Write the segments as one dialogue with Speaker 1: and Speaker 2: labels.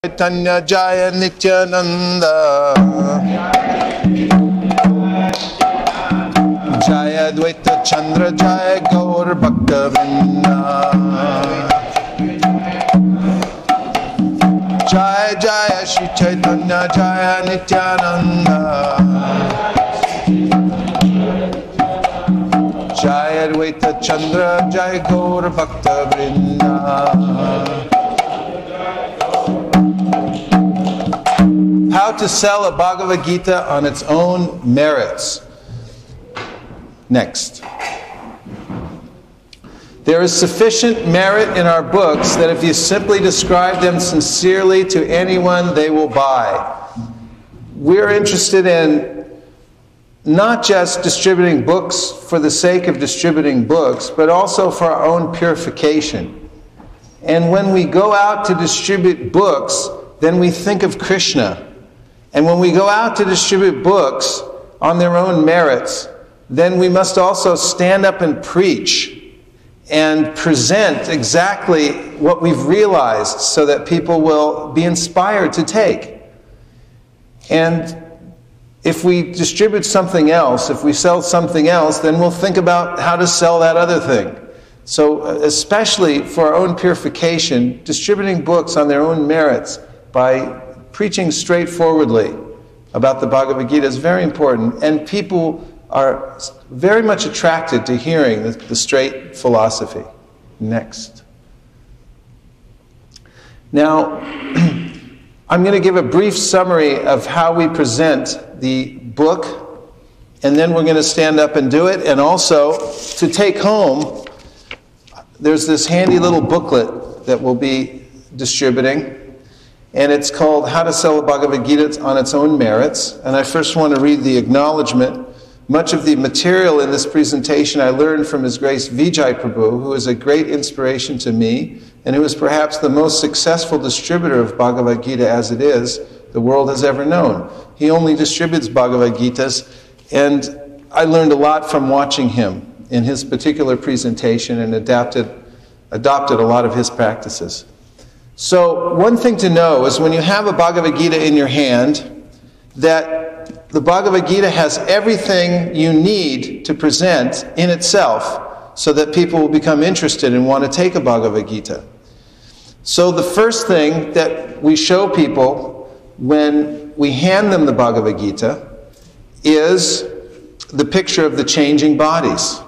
Speaker 1: Chaitanya Jaya Nityananda Jaya Dvaita Chandra Jaya Gaur Bhakta Vrinda Jaya Jaya Shri Chaitanya Jaya Nityananda Jaya Dvaita Chandra Jaya Gaur Bhakta Vrinda. How to sell a Bhagavad Gita on its own merits. Next. There is sufficient merit in our books that if you simply describe them sincerely to anyone, they will buy. We're interested in not just distributing books for the sake of distributing books, but also for our own purification. And when we go out to distribute books, then we think of Krishna. And when we go out to distribute books on their own merits, then we must also stand up and preach and present exactly what we've realized so that people will be inspired to take. And if we distribute something else, if we sell something else, then we'll think about how to sell that other thing. So especially for our own purification, distributing books on their own merits by preaching straightforwardly about the Bhagavad Gita is very important, and people are very much attracted to hearing the straight philosophy. Next. Now, I'm going to give a brief summary of how we present the book, and then we're going to stand up and do it, and also to take home, there's this handy little booklet that we'll be distributing. And it's called How to Sell a Bhagavad Gita on Its Own Merits. And I first want to read the acknowledgement. Much of the material in this presentation I learned from His Grace Vijay Prabhu, who is a great inspiration to me, and who is perhaps the most successful distributor of Bhagavad Gita as it is the world has ever known. He only distributes Bhagavad Gitas, and I learned a lot from watching him in his particular presentation and adopted a lot of his practices. So one thing to know is when you have a Bhagavad Gita in your hand, that the Bhagavad Gita has everything you need to present in itself so that people will become interested and want to take a Bhagavad Gita. So the first thing that we show people when we hand them the Bhagavad Gita is the picture of the changing bodies.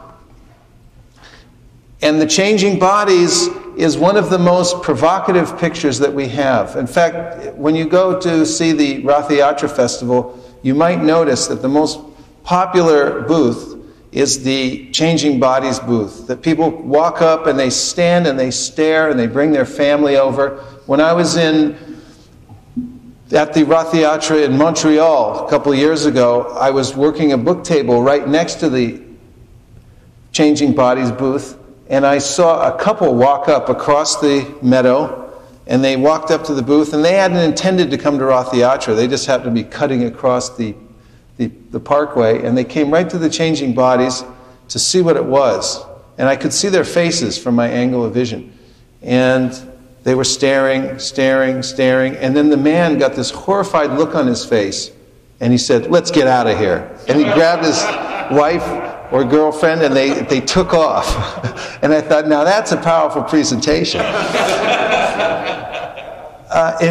Speaker 1: And the changing bodies is one of the most provocative pictures that we have. In fact, when you go to see the Ratha Yatra festival, you might notice that the most popular booth is the changing bodies booth. That people walk up and they stand and they stare and they bring their family over. When I was at the Ratha Yatra in Montreal a couple of years ago, I was working a book table right next to the changing bodies booth. And I saw a couple walk up across the meadow, and they walked up to the booth, and they hadn't intended to come to Ratha Yatra. They just happened to be cutting across the parkway, and they came right to the changing bodies to see what it was. And I could see their faces from my angle of vision. And they were staring, staring, staring, and then the man got this horrified look on his face, and he said, "Let's get out of here." And he grabbed his wife or girlfriend, and they took off. And I thought, now that's a powerful presentation. It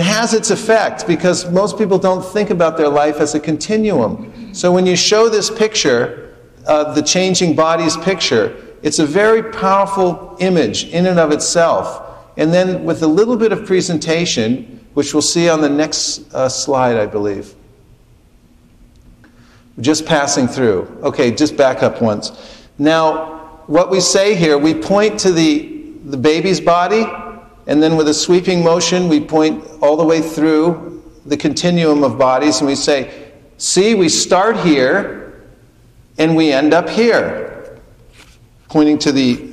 Speaker 1: has its effect, because most people don't think about their life as a continuum. So when you show this picture, the changing bodies picture, it's a very powerful image in and of itself. And then with a little bit of presentation, which we'll see on the next slide, I believe. Just passing through. Okay, just back up once. Now, what we say here, we point to the baby's body, and then with a sweeping motion, we point all the way through the continuum of bodies, and we say, see, we start here, and we end up here. Pointing to the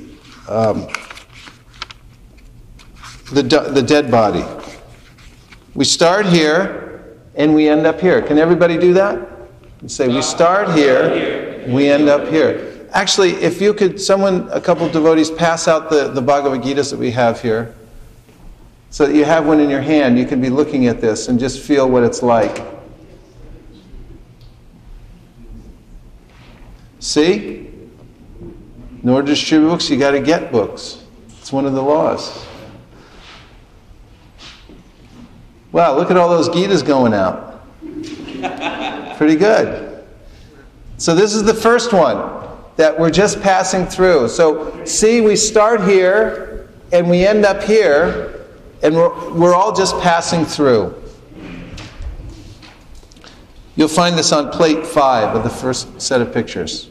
Speaker 1: dead body. We start here, and we end up here. Can everybody do that? And say, we start here, we end up here. Actually, if you could, a couple of devotees, pass out the Bhagavad Gitas that we have here. so that you have one in your hand. You can be looking at this and just feel what it's like. See? In order to distribute books, you got to get books. It's one of the laws. Wow, look at all those Gitas going out. Pretty good. So this is the first one that we're just passing through. So see, we start here and we end up here, and we're all just passing through. You'll find this on plate 5 of the first set of pictures.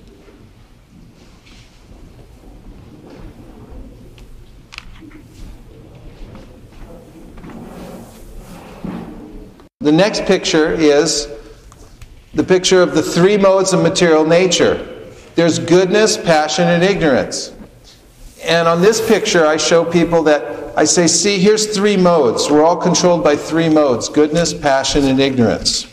Speaker 1: The next picture is the picture of the 3 modes of material nature. There's goodness, passion, and ignorance. And on this picture, I show people that I say, see, here's 3 modes. We're all controlled by 3 modes: goodness, passion, and ignorance.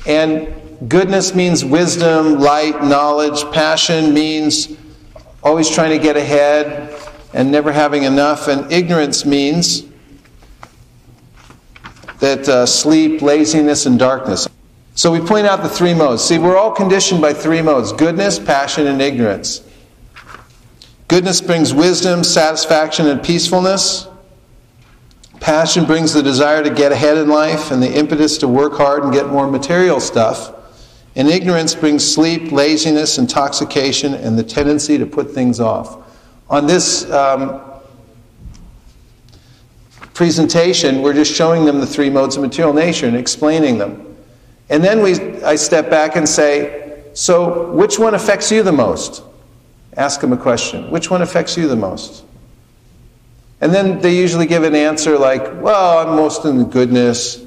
Speaker 1: And goodness means wisdom, light, knowledge. Passion means always trying to get ahead and never having enough. And ignorance means that sleep, laziness, and darkness. So we point out the 3 modes. See, we're all conditioned by 3 modes: goodness, passion, and ignorance. Goodness brings wisdom, satisfaction, and peacefulness. Passion brings the desire to get ahead in life and the impetus to work hard and get more material stuff. And ignorance brings sleep, laziness, intoxication, and the tendency to put things off. On this presentation, we're just showing them the 3 modes of material nature and explaining them. And then I step back and say, so which one affects you the most? Ask them a question. Which one affects you the most? And then they usually give an answer like, well, I'm most in the goodness.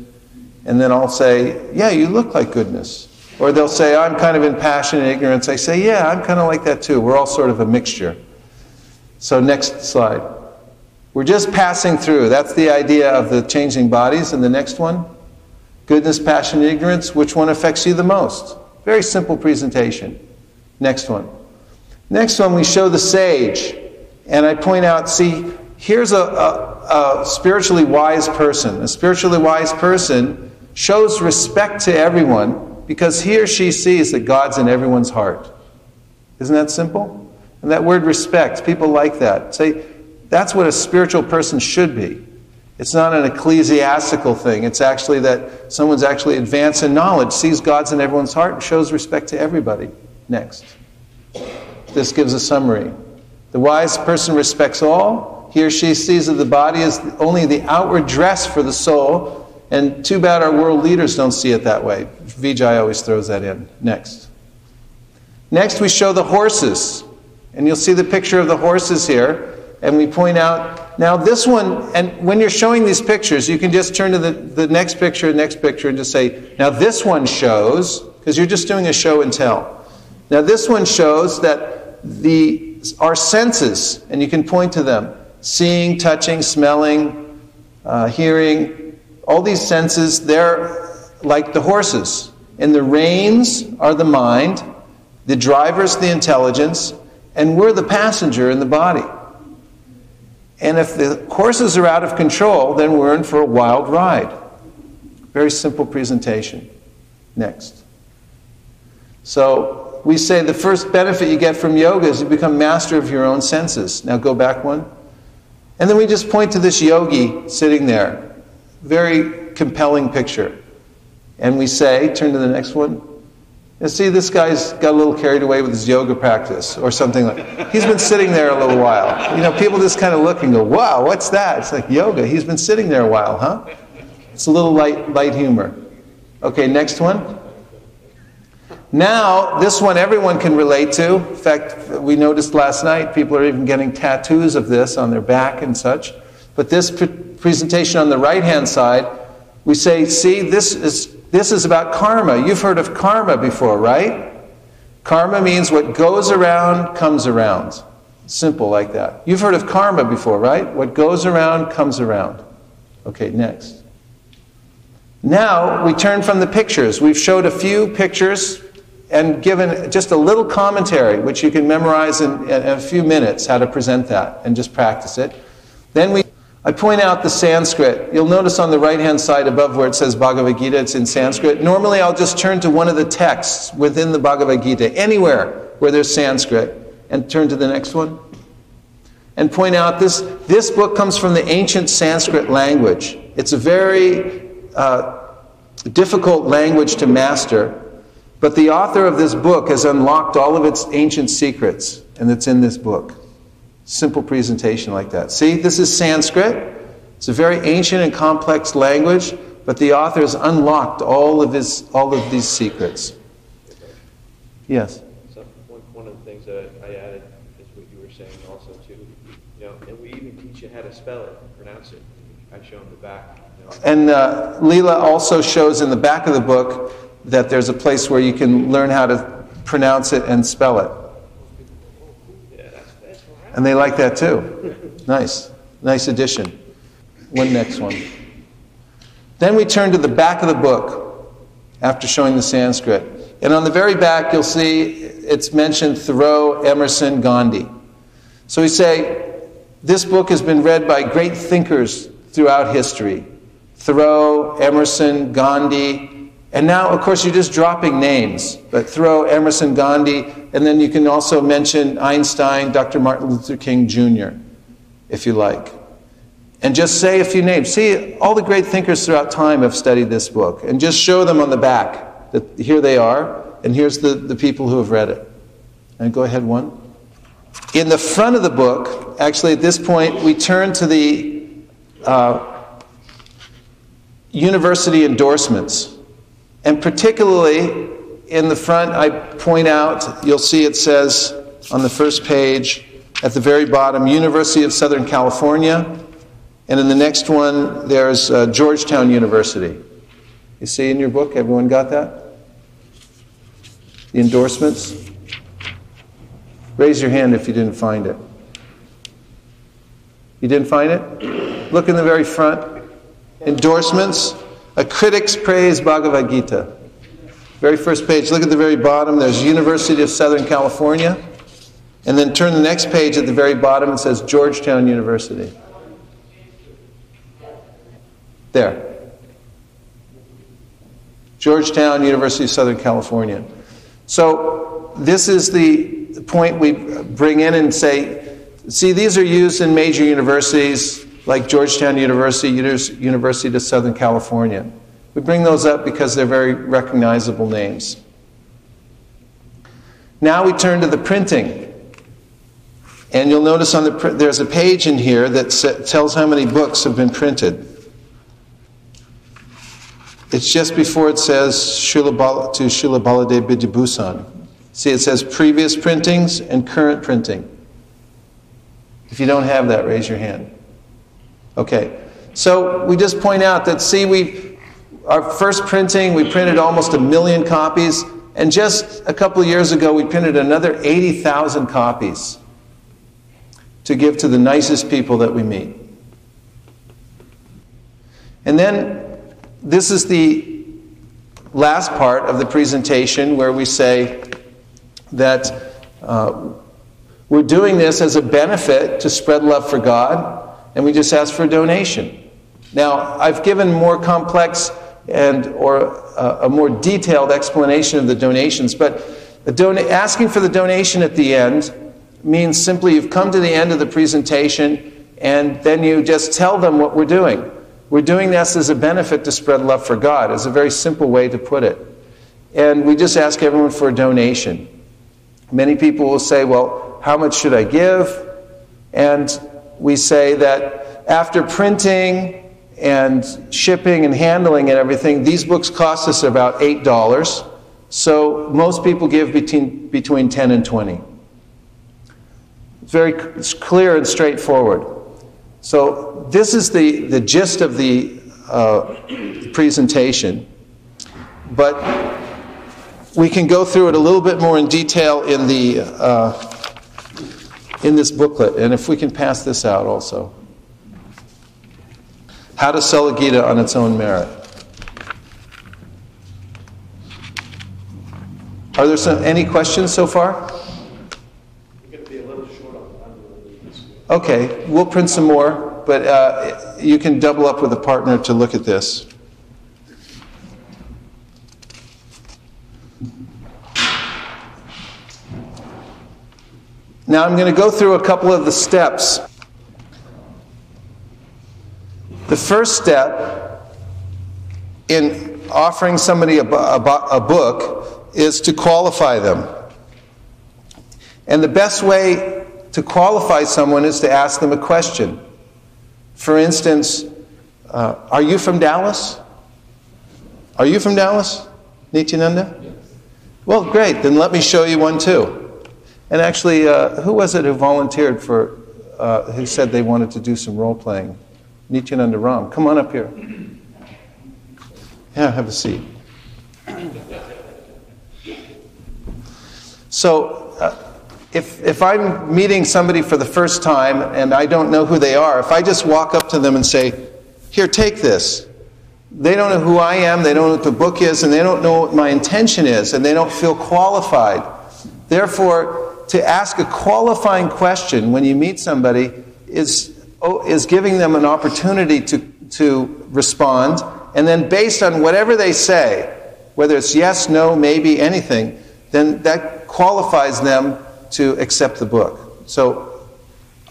Speaker 1: And then I'll say, yeah, you look like goodness. Or they'll say, I'm kind of in passion and ignorance. I say, yeah, I'm kind of like that too. We're all sort of a mixture. So next slide. We're just passing through. That's the idea of the changing bodies. And the next one, goodness, passion, and ignorance. Which one affects you the most? Very simple presentation. Next one. Next one, we show the sage. And I point out, see, here's a spiritually wise person. A spiritually wise person shows respect to everyone because he or she sees that God's in everyone's heart. Isn't that simple? And that word respect, people like that. Say, that's what a spiritual person should be. It's not an ecclesiastical thing. It's actually that someone's actually advanced in knowledge, sees God's in everyone's heart, and shows respect to everybody. Next. This gives a summary. The wise person respects all. He or she sees that the body is only the outward dress for the soul. And too bad our world leaders don't see it that way. Vijay always throws that in. Next. Next we show the horses. And you'll see the picture of the horses here. And we point out, now this one, and when you're showing these pictures, you can just turn to the next picture, and just say, now this one shows, because you're just doing a show and tell. Now this one shows that our senses, and you can point to them, seeing, touching, smelling, hearing, all these senses, they're like the horses. And the reins are the mind, the driver's the intelligence, and we're the passenger in the body. And if the horses are out of control, then we're in for a wild ride. Very simple presentation. Next. So we say the first benefit you get from yoga is you become master of your own senses. Now go back one. And then we just point to this yogi sitting there. Very compelling picture. And we say, turn to the next one. You see, this guy's got a little carried away with his yoga practice or something like that. He's been sitting there a little while. You know, people just kind of look and go, wow, what's that? It's like yoga. He's been sitting there a while, huh? It's a little light humor. Okay, next one. Now, this one everyone can relate to. In fact, we noticed last night people are even getting tattoos of this on their back and such. But this presentation on the right-hand side, we say, see, this is about karma. You've heard of karma before, right? Karma means what goes around comes around. Simple like that. You've heard of karma before, right? What goes around comes around. Okay, next. Now we turn from the pictures. We've showed a few pictures and given just a little commentary, which you can memorize in a few minutes, how to present that, and just practice it. Then I point out the Sanskrit. You'll notice on the right-hand side above where it says Bhagavad Gita, it's in Sanskrit. Normally I'll just turn to one of the texts within the Bhagavad Gita, anywhere where there's Sanskrit, and turn to the next one. And point out this book comes from the ancient Sanskrit language. It's a very difficult language to master, but the author of this book has unlocked all of its ancient secrets, and it's in this book. Simple presentation like that. See, this is Sanskrit. It's a very ancient and complex language, but the author has unlocked all of these secrets. Yes?
Speaker 2: So one of the things that I added is what you were saying also too. You know, and we even teach you how to spell it and pronounce it. I show them the back. You know.
Speaker 1: And Leela also shows in the back of the book that there's a place where you can learn how to pronounce it and spell it. And they like that too. Nice. Nice addition. Next one. Then we turn to the back of the book after showing the Sanskrit. And on the very back you'll see it's mentioned Thoreau, Emerson, Gandhi. So we say this book has been read by great thinkers throughout history. Thoreau, Emerson, Gandhi. And now, of course, you're just dropping names. But Thoreau, Emerson, Gandhi, and then you can also mention Einstein, Dr. Martin Luther King Jr., if you like. And just say a few names. See, all the great thinkers throughout time have studied this book. And just show them on the back that here they are, and here's the people who have read it. And go ahead, one. In the front of the book, actually at this point, we turn to the university endorsements. And particularly in the front, I point out, you'll see it says on the first page, at the very bottom, University of Southern California. And in the next one, there's Georgetown University. You see in your book, everyone got that? The endorsements? Raise your hand if you didn't find it. You didn't find it? Look in the very front. Endorsements. A critic's praise Bhagavad Gita. Very first page. Look at the very bottom. There's University of Southern California. And then turn the next page at the very bottom. It says Georgetown University. There. Georgetown University of Southern California. So this is the point we bring in and say, see, these are used in major universities like Georgetown University, University of Southern California. We bring those up because they're very recognizable names. Now we turn to the printing. And you'll notice on there's a page in here that tells how many books have been printed. It's just before it says Srila Baladev Vidyabhushan. See, it says previous printings and current printing. If you don't have that, raise your hand. Okay, so we just point out that, see, our first printing, we printed almost 1 million copies, and just a couple of years ago we printed another 80,000 copies to give to the nicest people that we meet. And then this is the last part of the presentation where we say that we're doing this as a benefit to spread love for God, and we just ask for a donation. Now, I've given more complex or a more detailed explanation of the donations, but asking for the donation at the end means simply you've come to the end of the presentation and then you just tell them what we're doing. We're doing this as a benefit to spread love for God. It's a very simple way to put it. And we just ask everyone for a donation. Many people will say, well, how much should I give? And we say that after printing and shipping and handling and everything, these books cost us about $8. So most people give between 10 and 20. It's clear and straightforward. So this is the gist of the presentation. But we can go through it a little bit more in detail in this booklet. And if we can pass this out also. How to sell a Gita on its own merit. Are there any questions so far?
Speaker 3: We're going to be a little short on time.
Speaker 1: Okay, we'll print some more. but you can double up with a partner to look at this. Now I'm going to go through a couple of the steps. The first step in offering somebody a book is to qualify them. And the best way to qualify someone is to ask them a question. For instance, are you from Dallas? Are you from Dallas, Nityananda? Yes. Well, great. Then let me show you one too. And actually, who was it who volunteered for, who said they wanted to do some role-playing? Nityananda Ram. Come on up here. Yeah, have a seat. So, if I'm meeting somebody for the first time and I don't know who they are, if I just walk up to them and say, here, take this. They don't know who I am, they don't know what the book is, and they don't know what my intention is, and they don't feel qualified. Therefore, to ask a qualifying question when you meet somebody is giving them an opportunity to respond, and then based on whatever they say, whether it's yes, no, maybe, anything, then that qualifies them to accept the book. So,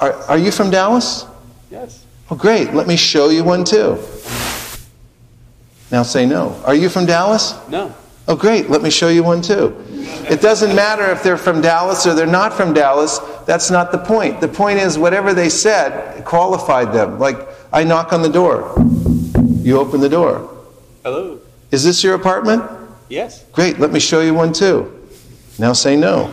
Speaker 1: are you from Dallas?
Speaker 2: Yes.
Speaker 1: Oh, great. Let me show you one too. Now say no. Are you from Dallas?
Speaker 2: No.
Speaker 1: Oh, great. Let me show you one too. It doesn't matter if they're from Dallas or they're not from Dallas. That's not the point. The point is whatever they said qualified them. Like, I knock on the door. You open the door.
Speaker 2: Hello.
Speaker 1: Is this your apartment?
Speaker 2: Yes.
Speaker 1: Great. Let me show you one too. Now say no.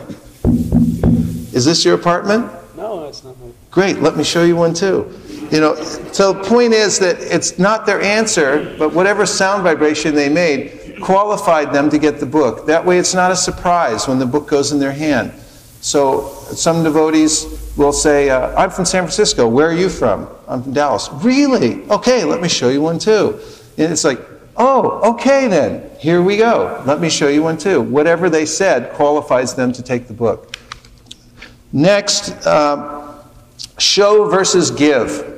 Speaker 1: Is this your apartment?
Speaker 2: No, it's not.
Speaker 1: Great. Let me show you one too. You know, so the point is that it's not their answer, but whatever sound vibration they made qualified them to get the book. That way it's not a surprise when the book goes in their hand. So some devotees will say, I'm from San Francisco. Where are you from? I'm from Dallas. Really? Okay, let me show you one too. And it's like, oh, okay then. Here we go. Let me show you one too. Whatever they said qualifies them to take the book. Next, show versus give.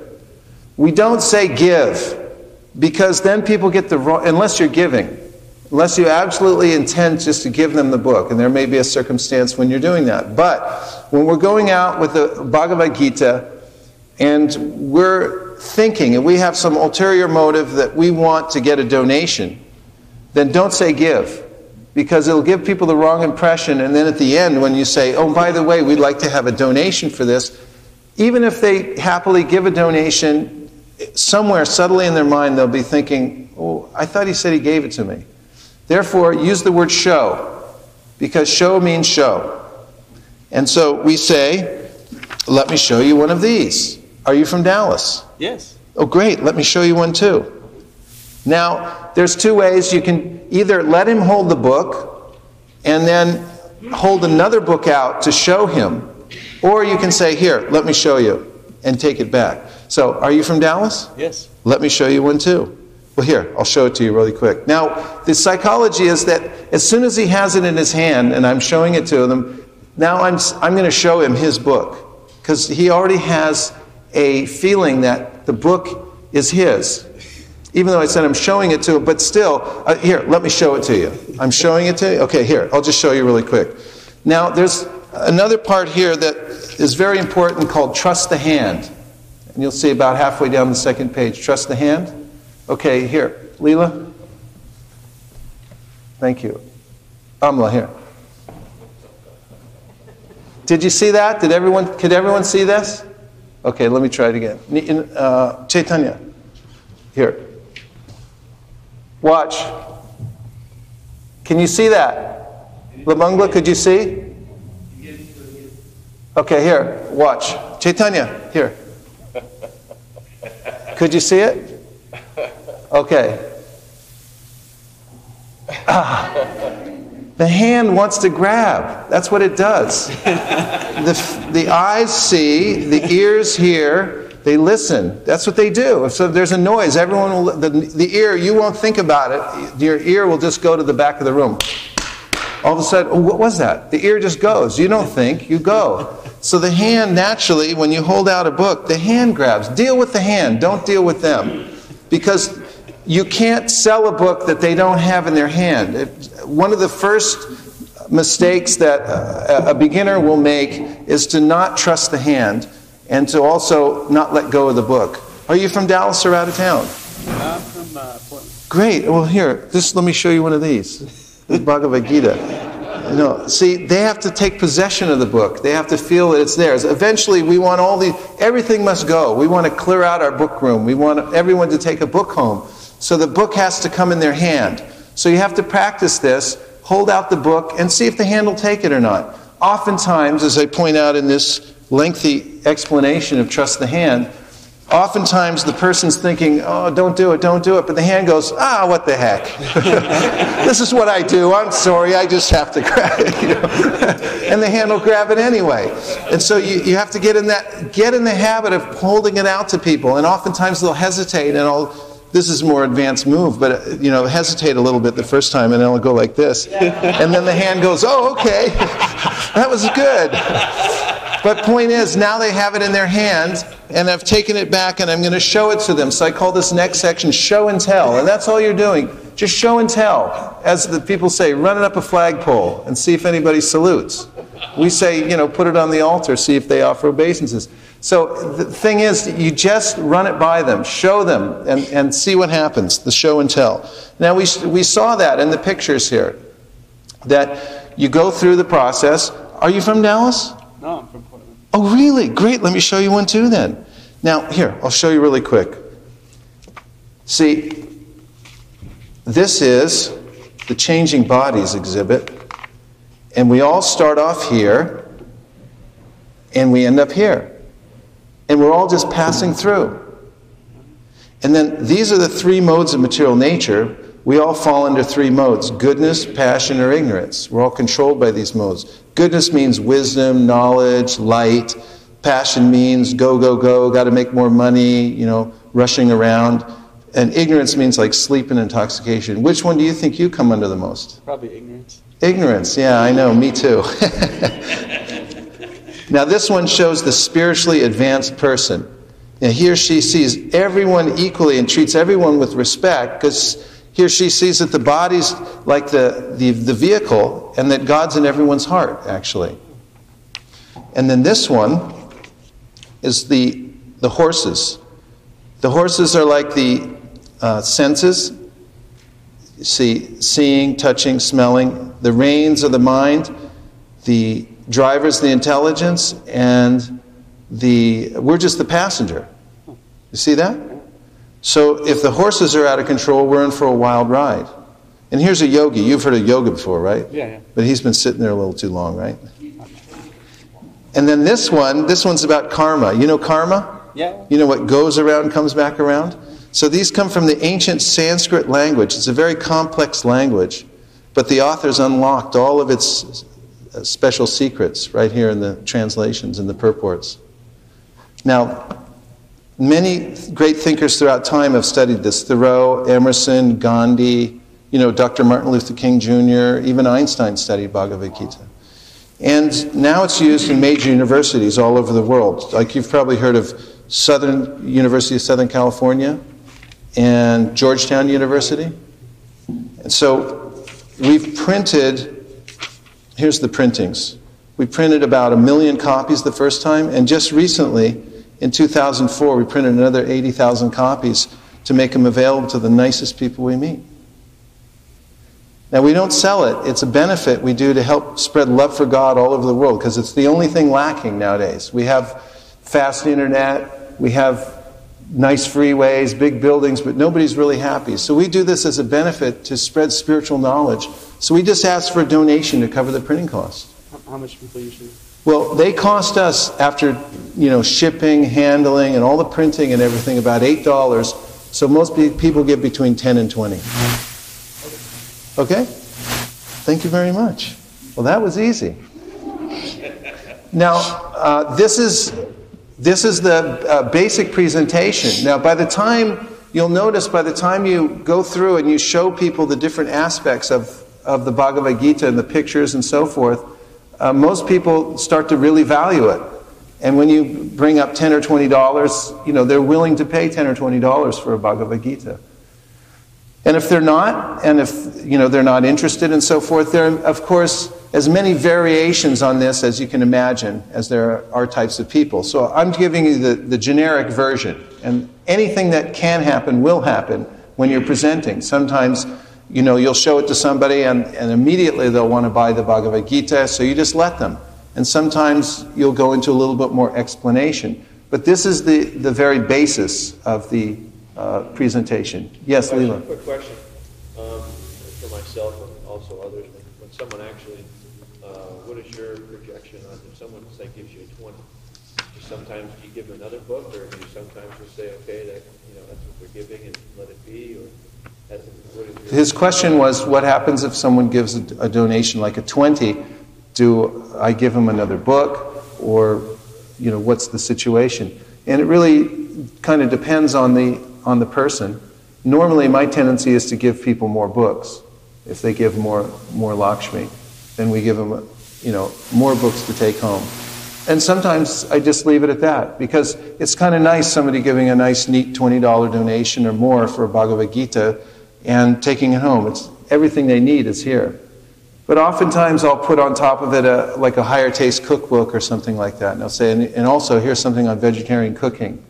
Speaker 1: We don't say give, because then people get the wrong, unless you're giving. Unless you absolutely intend just to give them the book, and there may be a circumstance when you're doing that. But when we're going out with the Bhagavad Gita, and we're thinking, and we have some ulterior motive that we want to get a donation, then don't say give, because it'll give people the wrong impression, and then at the end when you say, oh, by the way, we'd like to have a donation for this, even if they happily give a donation, somewhere subtly in their mind they'll be thinking, oh, I thought he said he gave it to me. Therefore, use the word show, because show means show. And so we say, let me show you one of these. Are you from Dallas?
Speaker 2: Yes.
Speaker 1: Oh, great. Let me show you one too. Now, there's two ways. You can either let him hold the book and then hold another book out to show him, or you can say, here, let me show you, and take it back. So, are you from Dallas?
Speaker 2: Yes. Let
Speaker 1: me show you one too. Well, here, I'll show it to you really quick. Now, the psychology is that as soon as he has it in his hand and I'm showing it to them, now I'm going to show him his book, because he already has a feeling that the book is his. Even though I said I'm showing it to him, but still, here, let me show it to you. I'm showing it to you? Okay, here, I'll just show you really quick. Now, there's another part here that is very important called trust the hand. And you'll see about halfway down the second page, trust the hand. Okay, here, Leela. Thank you. Amla, here. Did you see that? Could everyone see this? Okay, let me try it again. Chaitanya, here. Watch. Can you see that? Labangla, could you see? Okay, here, watch. Chaitanya, here. Could you see it? Okay. The hand wants to grab. That's what it does. The eyes see, the ears hear, they listen. That's what they do. So if there's a noise, everyone will, the ear, you won't think about it. Your ear will just go to the back of the room. All of a sudden, oh, what was that? The ear just goes. You don't think, you go. So the hand, naturally, when you hold out a book, the hand grabs. Deal with the hand, don't deal with them. Because you can't sell a book that they don't have in their hand. One of the first mistakes that a beginner will make is to not trust the hand and to also not let go of the book. Are you from Dallas or out of town?
Speaker 3: I'm from Portland.
Speaker 1: Great. Well, here, let me show you one of these. The Bhagavad Gita. No, see, they have to take possession of the book. They have to feel that it's theirs. Eventually, we want everything must go. We want to clear out our book room. We want everyone to take a book home. So the book has to come in their hand. So you have to practice this, hold out the book, and see if the hand will take it or not. Oftentimes, as I point out in this lengthy explanation of trust the hand, oftentimes the person's thinking, oh, don't do it, but the hand goes, what the heck? This is what I do, I'm sorry, I just have to grab it. And the hand will grab it anyway. And so you have to get in the habit of holding it out to people, and oftentimes they'll hesitate, and this is a more advanced move, but hesitate a little bit the first time, and it'll go like this. And then the hand goes, oh, okay, that was good. But point is, now they have it in their hand, and I've taken it back, and I'm going to show it to them. So I call this next section show and tell, and that's all you're doing. Just show and tell. As the people say, run it up a flagpole and see if anybody salutes. We say, put it on the altar, see if they offer obeisances. So the thing is, you just run it by them, show them, and see what happens, the show and tell. Now, we saw that in the pictures here, that you go through the process. Are you from Dallas?
Speaker 3: No, I'm from Portland.
Speaker 1: Oh, really? Great. Let me show you one too then. Now, here, I'll show you really quick. See, this is the Changing Bodies exhibit, and we all start off here, and we end up here. And we're all just passing through. And then these are the three modes of material nature. We all fall under three modes: goodness, passion, or ignorance. We're all controlled by these modes. Goodness means wisdom, knowledge, light. Passion means go, go, go, got to make more money, rushing around. And ignorance means like sleep and intoxication. Which one do you think you come under the most?
Speaker 3: Probably ignorance.
Speaker 1: Ignorance, yeah, I know, me too. Now this one shows the spiritually advanced person. Now, he or she sees everyone equally and treats everyone with respect, because he or she sees that the body's like the vehicle, and that God's in everyone's heart, actually. And then this one is the horses. The horses are like the senses. You see, seeing, touching, smelling. The reins are the mind. The driver's the intelligence, and we're just the passenger. You see that? So if the horses are out of control, we're in for a wild ride. And here's a yogi. You've heard of yoga before, right?
Speaker 3: Yeah.
Speaker 1: But he's been sitting there a little too long, right? And then this one's about karma. You know karma?
Speaker 3: Yeah.
Speaker 1: You know what goes around comes back around? So these come from the ancient Sanskrit language. It's a very complex language, but the authors unlocked all of its special secrets right here in the translations and the purports. Now, many great thinkers throughout time have studied this. Thoreau, Emerson, Gandhi, Dr. Martin Luther King Jr., even Einstein studied Bhagavad Gita. And now it's used in major universities all over the world. Like you've probably heard of University of Southern California and Georgetown University. And so we've printed, here's the printings. We printed about 1 million copies the first time, and just recently, in 2004, we printed another 80,000 copies to make them available to the nicest people we meet. Now, we don't sell it. It's a benefit we do to help spread love for God all over the world, because it's the only thing lacking nowadays. We have fast internet, we have nice freeways, big buildings, but nobody's really happy. So we do this as a benefit to spread spiritual knowledge. So we just ask for a donation to cover the printing costs.
Speaker 3: How much people usually?
Speaker 1: Well, they cost us, after shipping, handling, and all the printing and everything, about $8. So most people give between 10 and 20. Okay? Thank you very much. Well, that was easy. Now, this is the basic presentation. Now, you'll notice by the time you go through and you show people the different aspects of the Bhagavad Gita and the pictures and so forth, most people start to really value it. And when you bring up $10 or $20, you know, they're willing to pay $10 or $20 for a Bhagavad Gita. And if they're not, and if, you know, they're not interested and so forth, there are, of course, as many variations on this as you can imagine, as there are types of people. So I'm giving you the generic version. And anything that can happen will happen when you're presenting. Sometimes, you know, you'll show it to somebody and immediately they'll want to buy the Bhagavad Gita, so you just let them. And sometimes you'll go into a little bit more explanation. But this is the very basis of the presentation. Yes, Leela.
Speaker 2: Quick question for myself and also others. When someone actually, what is your projection on if someone, say, gives you a 20? Sometimes you give them another book, or do you sometimes just say, okay, that, you know, that's what they're giving and let it be? Or
Speaker 1: his question was, what happens if someone gives a donation like a 20? Do I give them another book, or, you know, what's the situation? And it really kind of depends on the person. Normally, my tendency is to give people more books. If they give more Lakshmi, then we give them, you know, more books to take home. And sometimes I just leave it at that, because it's kind of nice somebody giving a nice, neat $20 donation or more for a Bhagavad Gita and taking it home. It's everything they need is here. But oftentimes I'll put on top of it like a higher taste cookbook or something like that. And I'll say, and also here's something on vegetarian cooking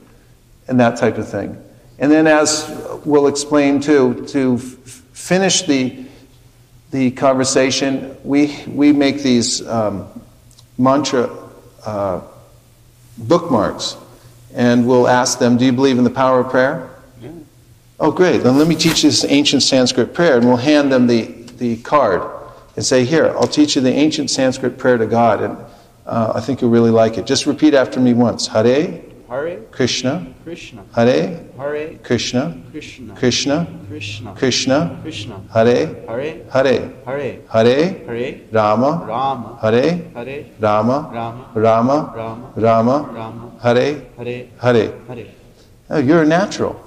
Speaker 1: and that type of thing. And then, as we'll explain too, to finish the conversation, we make these mantra bookmarks, and we'll ask them, do you believe in the power of prayer? Yeah. Oh, great. Then let me teach you this ancient Sanskrit prayer, and we'll hand them the card and say, here, I'll teach you the ancient Sanskrit prayer to God, and I think you'll really like it. Just repeat after me once. Hare
Speaker 3: Hare
Speaker 1: Krishna,
Speaker 3: Krishna,
Speaker 1: Hare
Speaker 3: Hare
Speaker 1: Krishna,
Speaker 3: Krishna,
Speaker 1: Krishna,
Speaker 3: Krishna,
Speaker 1: Krishna,
Speaker 3: Krishna,
Speaker 1: Hare
Speaker 3: Hare
Speaker 1: Hare,
Speaker 3: Hare
Speaker 1: Hare
Speaker 3: Hare
Speaker 1: Rama,
Speaker 3: Rama,
Speaker 1: Hare
Speaker 3: Hare
Speaker 1: Rama,
Speaker 3: Rama,
Speaker 1: Rama,
Speaker 3: Rama,
Speaker 1: Rama,
Speaker 3: Rama,
Speaker 1: Hare
Speaker 3: Hare
Speaker 1: Hare.
Speaker 3: Hare.
Speaker 1: Oh, you're a natural.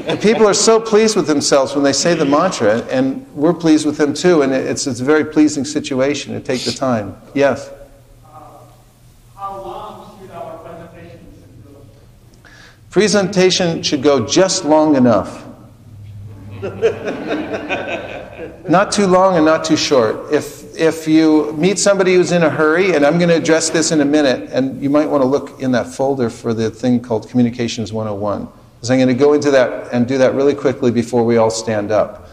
Speaker 1: And people are so pleased with themselves when they say the mantra, and we're pleased with them too, and it's a very pleasing situation to take the time. Yes?
Speaker 4: How long should our presentation go?
Speaker 1: Presentation should go just long enough. Not too long and not too short. If you meet somebody who's in a hurry, and I'm going to address this in a minute, and you might want to look in that folder for the thing called Communications 101, because I'm going to go into that and do that really quickly before we all stand up.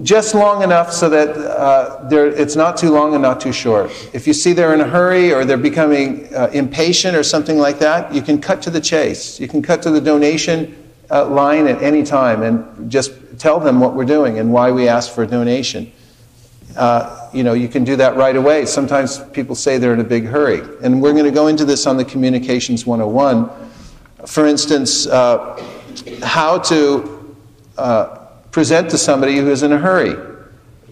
Speaker 1: Just long enough so that it's not too long and not too short. If you see they're in a hurry or they're becoming impatient or something like that, you can cut to the chase. You can cut to the donation line at any time and just tell them what we're doing and why we ask for a donation. You can do that right away. Sometimes people say they're in a big hurry. And we're going to go into this on the Communications 101. For instance, how to present to somebody who is in a hurry.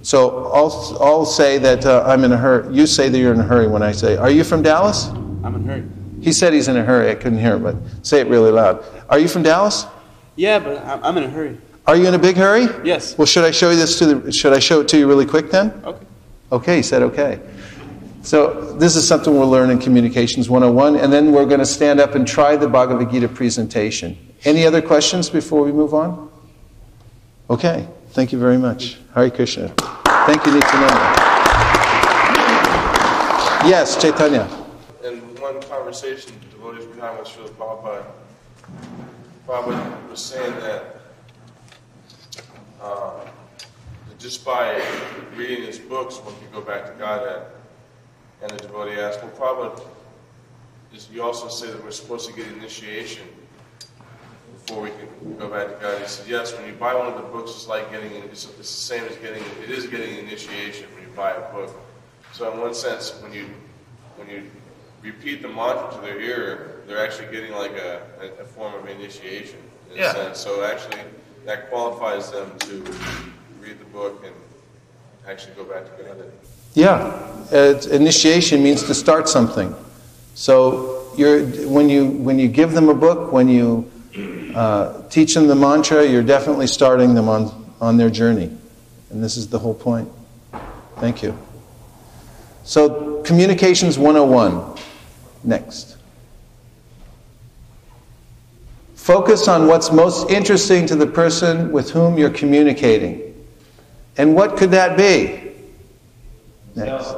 Speaker 1: So I'll say that I'm in a hurry. You say that you're in a hurry when I say, are you from Dallas?
Speaker 3: I'm in a hurry.
Speaker 1: He said he's in a hurry. I couldn't hear him, but say it really loud. Are you from Dallas?
Speaker 3: Yeah, but I'm in a hurry.
Speaker 1: Are you in a big hurry?
Speaker 3: Yes.
Speaker 1: Well, should I show you this should I show it to you really quick then?
Speaker 3: Okay.
Speaker 1: Okay, he said okay. So this is something we'll learn in Communications 101, and then we're going to stand up and try the Bhagavad Gita presentation. Any other questions before we move on? Okay, thank you very much. Hare Krishna. Thank you, Nityananda. Yes, Chaitanya.
Speaker 5: In one conversation devotees were having with Srila Prabhupada was saying that just by reading his books, one can go back to Godhead. And the devotee asked, well, Prabhupada, you also say that we're supposed to get initiation before we can go back to God. He said, yes, when you buy one of the books, it's like it's the same as getting initiation when you buy a book. So in one sense, when you repeat the mantra to their ear, they're actually getting like a form of initiation in a sense. So actually, that qualifies them to read the book and actually go back to God.
Speaker 1: Yeah, initiation means to start something. So when you give them a book, when you teach them the mantra, you're definitely starting them on their journey. And this is the whole point. Thank you. So Communications 101. Next. Focus on what's most interesting to the person with whom you're communicating. And what could that be? Next.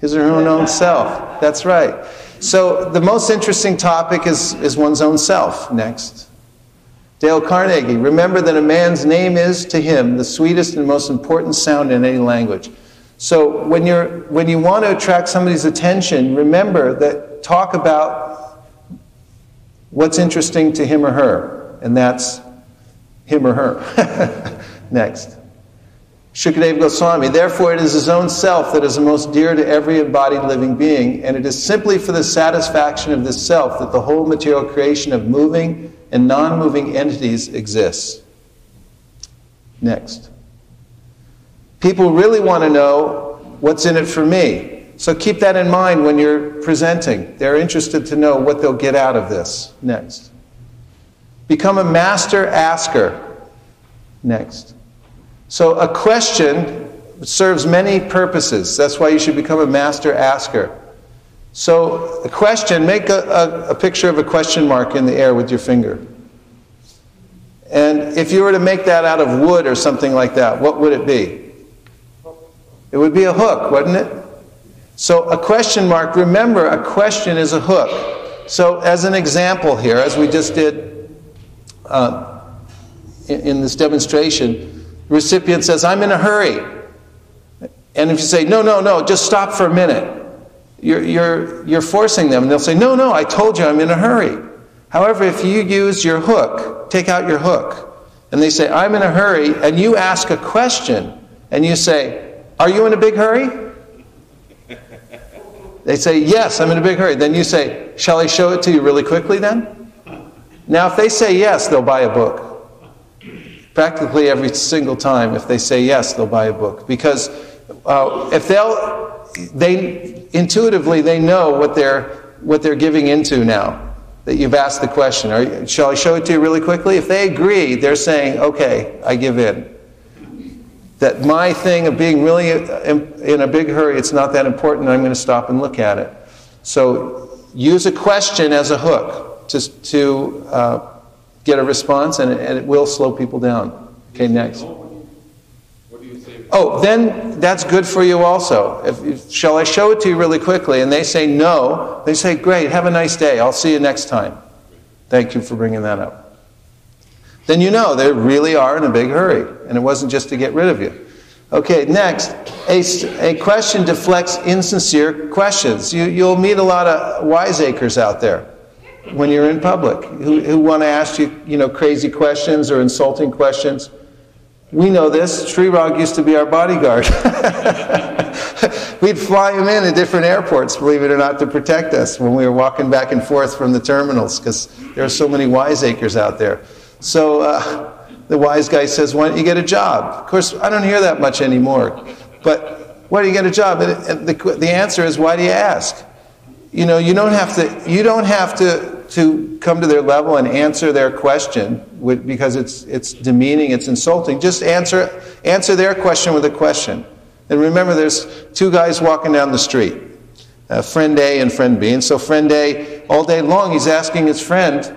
Speaker 1: His or her own self. That's right. So the most interesting topic is one's own self. Next. Dale Carnegie, remember that a man's name is, to him, the sweetest and most important sound in any language. So when you want to attract somebody's attention, remember that talk about what's interesting to him or her, and that's him or her. Next. Shukadeva Goswami, therefore it is his own self that is the most dear to every embodied living being, and it is simply for the satisfaction of this self that the whole material creation of moving and non-moving entities exists. Next. People really want to know what's in it for me. So keep that in mind when you're presenting. They're interested to know what they'll get out of this. Next. Become a master asker. Next. So a question serves many purposes. That's why you should become a master asker. So a question, make a picture of a question mark in the air with your finger. And if you were to make that out of wood or something like that, what would it be? It would be a hook, wouldn't it? So a question mark, remember, a question is a hook. So as an example here, as we just did in this demonstration, the recipient says, I'm in a hurry. And if you say, no, just stop for a minute, you're forcing them. And they'll say, no, I told you I'm in a hurry. However, if you use your hook, take out your hook, and they say, I'm in a hurry, and you ask a question, and you say, are you in a big hurry? They say, yes, I'm in a big hurry. Then you say, shall I show it to you really quickly then? Now, if they say yes, they'll buy a book. Practically every single time, if they say yes, they'll buy a book. Because if they intuitively they know what they're giving into now that you've asked the question. Shall I show it to you really quickly? If they agree, they're saying, okay, I give in. That my thing of being really in a big hurry, it's not that important, I'm going to stop and look at it. So use a question as a hook to get a response, and it will slow people down. Okay, next.
Speaker 2: What do you say?
Speaker 1: Oh, then that's good for you also. Shall I show it to you really quickly? And they say no. They say, great, have a nice day. I'll see you next time. Thank you for bringing that up. Then you know they really are in a big hurry, and it wasn't just to get rid of you. Okay, next. A question deflects insincere questions. You'll meet a lot of wiseacres out there when you're in public who want to ask you, crazy questions or insulting questions. We know this. Sri Rag used to be our bodyguard. We'd fly him in at different airports, believe it or not, to protect us when we were walking back and forth from the terminals, because there are so many wiseacres out there. So the wise guy says, why don't you get a job? Of course, I don't hear that much anymore. But why do you get a job? And the answer is, why do you ask? You don't have to come to their level and answer their question because it's demeaning, it's insulting. Just answer their question with a question. And remember, there's two guys walking down the street, friend A and friend B. And so friend A, all day long, he's asking his friend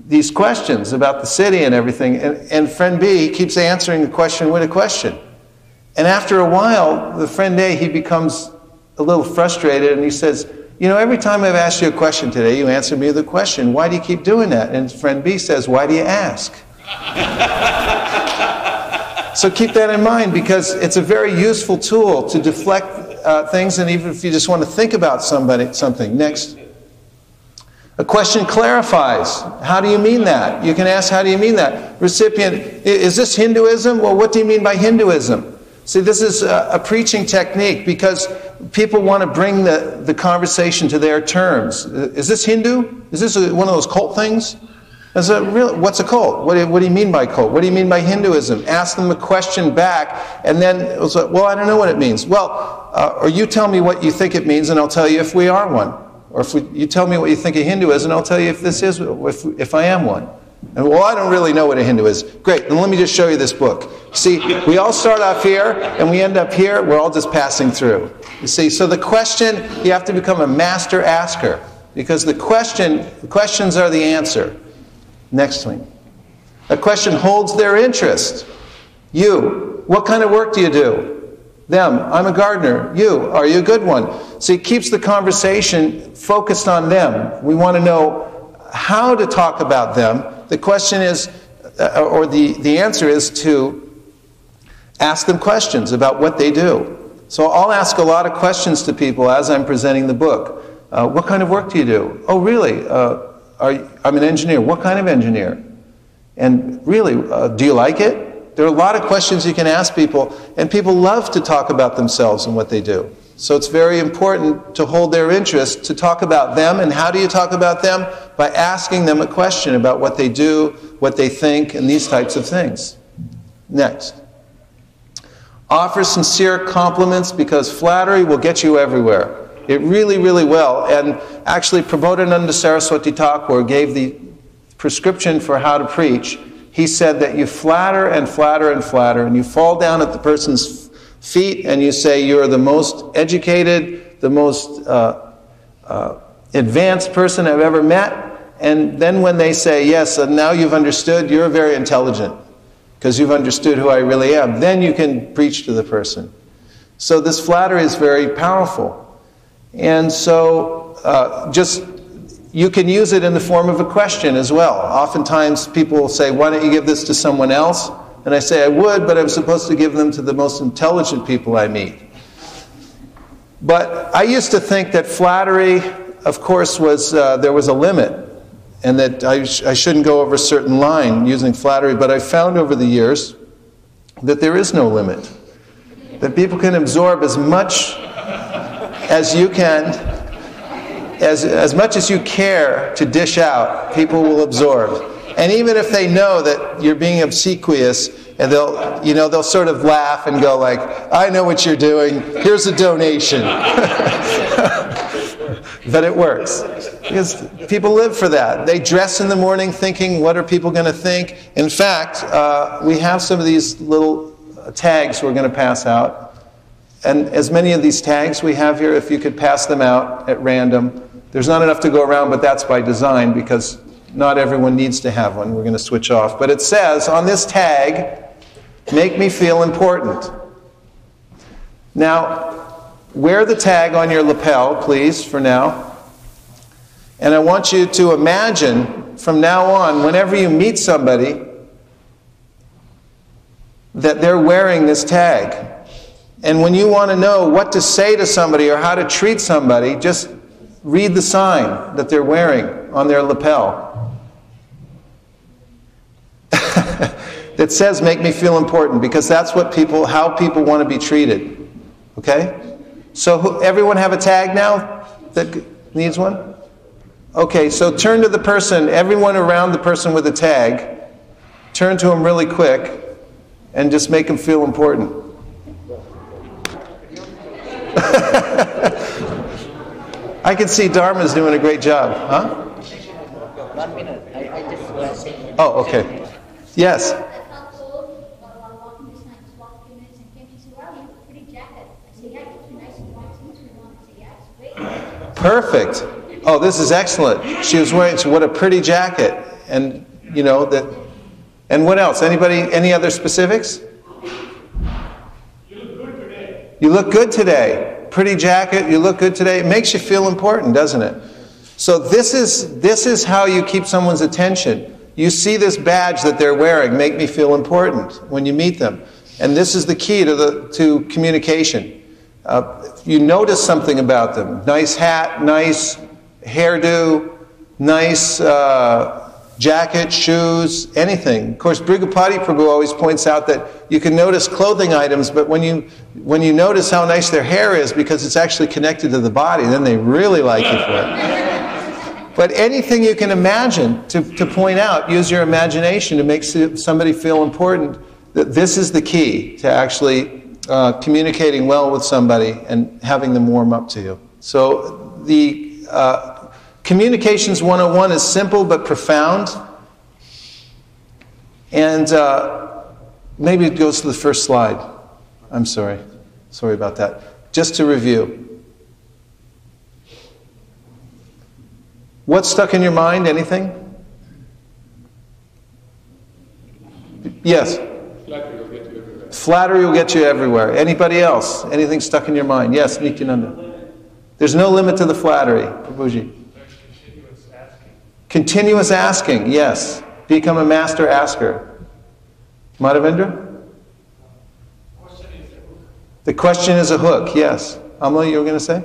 Speaker 1: these questions about the city and everything. And friend B keeps answering the question with a question. And after a while, the friend A, he becomes a little frustrated, and he says, every time I've asked you a question today, you answer me with a question. Why do you keep doing that? And friend B says, why do you ask? So keep that in mind, because it's a very useful tool to deflect things, and even if you just want to think about something. Next. A question clarifies. How do you mean that? You can ask, how do you mean that? Recipient, is this Hinduism? Well, what do you mean by Hinduism? See, this is a preaching technique, because people want to bring the conversation to their terms. Is this Hindu? Is this one of those cult things? What's a cult? What do you mean by cult? What do you mean by Hinduism? Ask them a question back, and then it was like, well, I don't know what it means. Well, or you tell me what you think it means, and I'll tell you if we are one. Or you tell me what you think of Hindu is, and I'll tell you if this is, if I am one. And, well, I don't really know what a Hindu is. Great, then let me just show you this book. See, we all start off here, and we end up here. We're all just passing through. You see, so the question, you have to become a master asker, because the questions are the answer. Next one. A question holds their interest. You, what kind of work do you do? Them, I'm a gardener. You, are you a good one? So it keeps the conversation focused on them. We want to know how to talk about them. The question is, or the answer is to ask them questions about what they do. So I'll ask a lot of questions to people as I'm presenting the book. What kind of work do you do? Oh, really? I'm an engineer. What kind of engineer? And really, do you like it? There are a lot of questions you can ask people, and people love to talk about themselves and what they do. So it's very important to hold their interest, to talk about them. And how do you talk about them? By asking them a question about what they do, what they think, and these types of things. Next. Offer sincere compliments, because flattery will get you everywhere. It really, really will. And actually, Prabodhananda Saraswati Thakur gave the prescription for how to preach. He said that you flatter and flatter and flatter, and you fall down at the person's feet and you say you're the most educated, the most advanced person I've ever met. And then when they say, yes, and now you've understood, you're very intelligent, because you've understood who I really am, then you can preach to the person. So this flattery is very powerful. And so you can use it in the form of a question as well. Oftentimes people will say, why don't you give this to someone else? And I say, I would, but I'm supposed to give them to the most intelligent people I meet. But I used to think that flattery, of course, there was a limit, and that I shouldn't go over a certain line using flattery. But I found over the years that there is no limit. That people can absorb as much as you can. As much as you care to dish out, people will absorb. And even if they know that you're being obsequious, and they'll sort of laugh and go like, I know what you're doing, here's a donation. But it works. Because people live for that. They dress in the morning thinking, what are people going to think? In fact, we have some of these little tags we're going to pass out. And as many of these tags we have here, if you could pass them out at random. There's not enough to go around, but that's by design, because not everyone needs to have one. We're going to switch off. But it says on this tag, make me feel important. Now, wear the tag on your lapel, please, for now. And I want you to imagine from now on, whenever you meet somebody, that they're wearing this tag. And when you want to know what to say to somebody or how to treat somebody, just read the sign that they're wearing on their lapel. That says, make me feel important, because that's how people want to be treated. Okay? So everyone have a tag now that needs one? Okay, so turn to the person, everyone around the person with a tag, turn to him really quick, and just make him feel important. I can see Dharma's doing a great job. Huh?
Speaker 6: 1 minute. I just want to say.
Speaker 1: Oh, okay. Yes. Perfect. Oh, this is excellent. She was wearing, what a pretty jacket. And, and what else? Any other specifics?
Speaker 4: You look good today.
Speaker 1: You look good today. Pretty jacket, you look good today. It makes you feel important, doesn't it? So this is how you keep someone's attention. You see this badge that they're wearing, make me feel important when you meet them. And this is the key to communication. You notice something about them. Nice hat, nice hairdo, nice jacket, shoes, anything. Of course, Brigupati Prabhu always points out that you can notice clothing items, but when you notice how nice their hair is, because it's actually connected to the body, then they really like you for it. But anything you can imagine to point out, use your imagination to make somebody feel important. That this is the key to actually communicating well with somebody and having them warm up to you. So the Communications 101 is simple but profound. And maybe it goes to the first slide. I'm sorry. Sorry about that. Just to review. What's stuck in your mind? Anything? Yes? Flattery will get you everywhere. Anybody else? Anything stuck in your mind? Yes, Nityananda. There's no limit to the flattery. Prabhuji. Continuous asking, yes. Become a master asker. Madhavendra? The question is a hook, yes. Amala, you were going to say?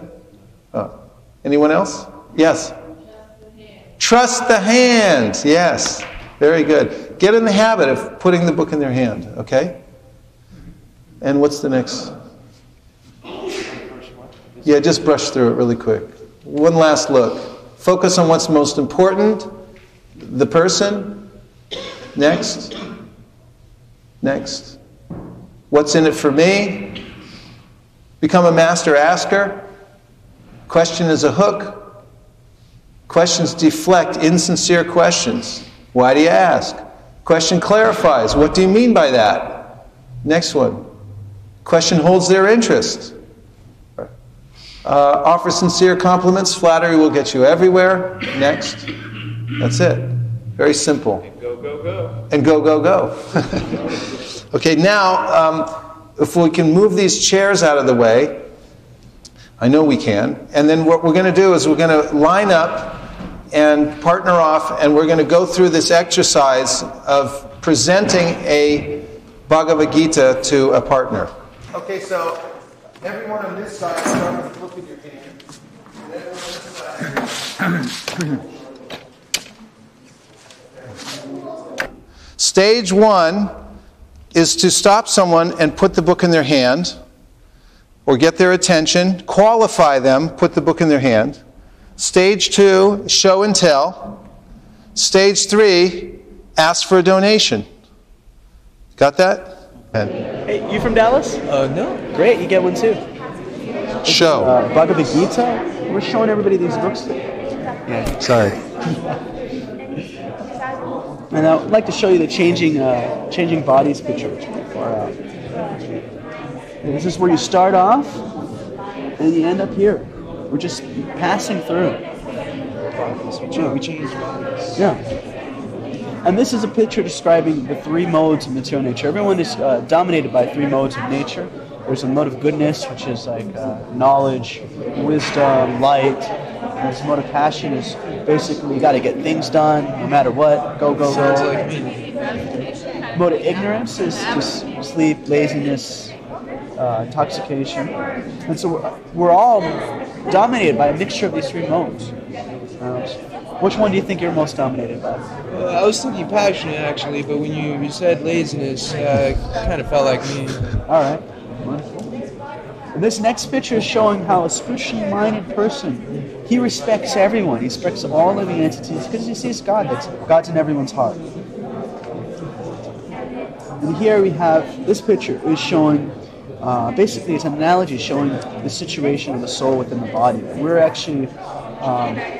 Speaker 1: Oh. Anyone else? Yes. Trust the hand, yes. Very good. Get in the habit of putting the book in their hand, okay? And what's the next? Yeah, just brush through it really quick. One last look. Focus on what's most important. The person. Next. Next. What's in it for me? Become a master asker. Question is a hook. Questions deflect insincere questions. Why do you ask? Question clarifies. What do you mean by that? Next one. Question holds their interest. Offer sincere compliments. Flattery will get you everywhere. Next. That's it. Very simple.
Speaker 2: And go, go, go.
Speaker 1: And go, go, go. Okay, now, if we can move these chairs out of the way, I know we can, and then what we're going to do is we're going to line up and partner off, and we're going to go through this exercise of presenting a Bhagavad Gita to a partner. Okay, so everyone on this side, start with the book in your hand. And everyone on this side. Stage one is to stop someone and put the book in their hand, or get their attention, qualify them, put the book in their hand. Stage two, show and tell. Stage three, ask for a donation. Got that?
Speaker 3: Hey, you from Dallas?
Speaker 7: No.
Speaker 3: Great, you get one too.
Speaker 1: Show.
Speaker 3: Bhagavad Gita. We're showing everybody these books. Yeah.
Speaker 1: Sorry.
Speaker 3: And I'd like to show you the changing bodies picture, which is far out. This is where you start off, and you end up here. We're just passing through.
Speaker 7: We changed bodies.
Speaker 3: Yeah. And this is a picture describing the three modes of material nature. Everyone is dominated by three modes of nature. There's a mode of goodness, which is like knowledge, wisdom, light. And this mode of passion is basically you got to get things done, no matter what. Go, go,
Speaker 7: Sounds
Speaker 3: go.
Speaker 7: like me.
Speaker 3: Mode of ignorance is just sleep, laziness, intoxication. And so we're all dominated by a mixture of these three modes. Which one do you think you're most dominated by?
Speaker 7: I was thinking passionate actually, but when you said laziness, it kind of felt like me.
Speaker 3: All right. Wonderful. And this next picture is showing how a spiritually minded person, he respects everyone. He respects all living entities because he sees God. God's in everyone's heart. And here we have, this picture is showing, basically it's an analogy showing the situation of the soul within the body. We're actually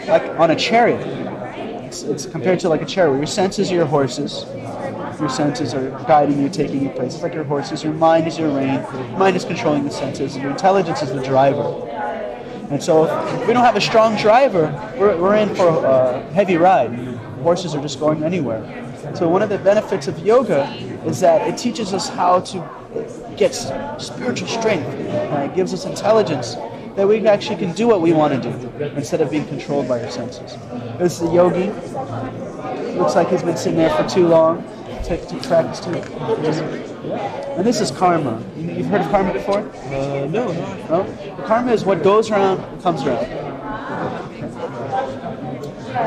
Speaker 3: like on a chariot. It's compared to like a chariot where your senses are your horses. Your senses are guiding you, taking you places like your horses. Your mind is your rein. Your mind is controlling the senses. And your intelligence is the driver. And so if we don't have a strong driver, we're in for a heavy ride. Horses are just going anywhere. So one of the benefits of yoga is that it teaches us how to get spiritual strength. It gives us intelligence that we actually can do what we want to do instead of being controlled by our senses. This is a yogi. Looks like he's been sitting there for too long. To practice too. And this is karma. You've heard of karma before?
Speaker 7: No.
Speaker 3: No? Karma is what goes around comes around.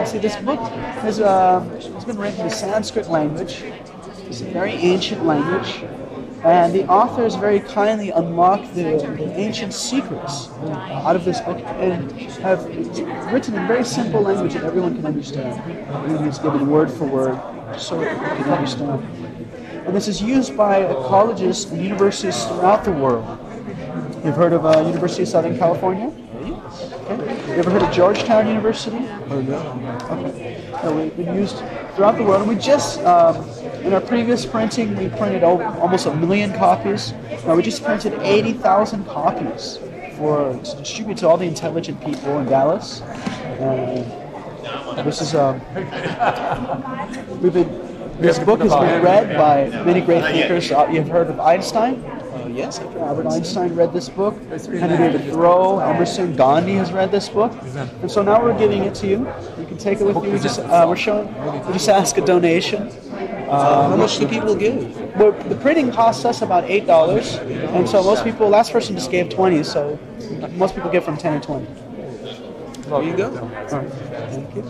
Speaker 3: See, this book has been written in the Sanskrit language. It's a very ancient language. And the authors very kindly unlocked the ancient secrets out of this book and have written in very simple language that everyone can understand. Everyone is given word for word so that people can understand. And this is used by colleges and universities throughout the world. You've heard of University of Southern California? Okay. You ever heard of Georgetown University?
Speaker 7: Oh, no.
Speaker 3: Okay. So we've been used throughout the world, and we just In our previous printing, we printed almost 1 million copies. Now we just printed 80,000 copies to distribute to all the intelligent people in Dallas. This is this book has been read by many great thinkers. You've heard of Einstein?
Speaker 7: Yes.
Speaker 3: Albert Einstein read this book. Henry David Thoreau, Emerson, Gandhi has read this book. And so now we're giving it to you. You can take it with you. We just ask a donation.
Speaker 7: How much do people give?
Speaker 3: Well, the printing costs us about $8, and so most people. Last person just gave 20, so most people give from 10 or 20.
Speaker 7: There you go.
Speaker 3: All right. Thank you.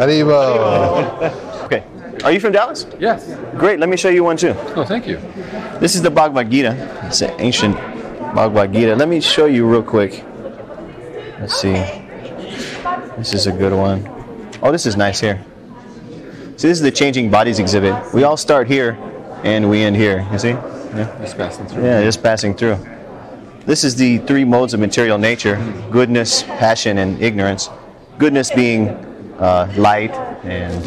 Speaker 8: Arriba.
Speaker 9: Okay. Are you from Dallas?
Speaker 10: Yes.
Speaker 9: Great. Let me show you one too.
Speaker 10: Oh, thank you.
Speaker 9: This is the Bhagavad Gita. It's an ancient Bhagavad Gita. Let me show you real quick. Let's see. This is a good one. Oh, this is nice here. So this is the Changing Bodies exhibit. We all start here and we end here. You see? Yeah.
Speaker 10: Just passing through.
Speaker 9: Yeah, just passing through. This is the three modes of material nature: goodness, passion, and ignorance. Goodness being light, and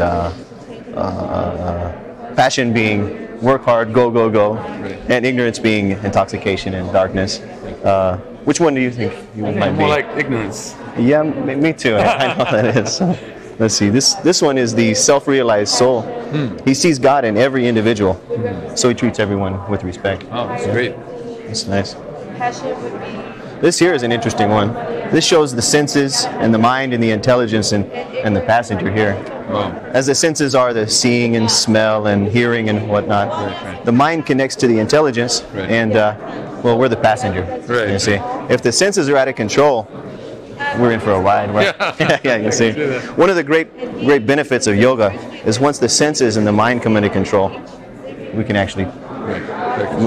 Speaker 9: passion being work hard, go, go, go, and ignorance being intoxication and darkness. Which one do you think you might be?
Speaker 10: More like ignorance.
Speaker 9: Yeah, me too. I know that is. Let's see. This one is the self-realized soul. He sees God in every individual, so he treats everyone with respect.
Speaker 10: Oh, that's great.
Speaker 9: That's nice. This here is an interesting one. This shows the senses and the mind and the intelligence and the passenger here.
Speaker 10: Wow.
Speaker 9: As the senses are the seeing and smell and hearing and whatnot,
Speaker 10: Right.
Speaker 9: the mind connects to the intelligence,
Speaker 10: Right.
Speaker 9: and well, we're the passenger.
Speaker 10: Right.
Speaker 9: You see, if the senses are out of control, we're in for a ride. Right? Yeah, you see. One of the great benefits of yoga is once the senses and the mind come into control, we can actually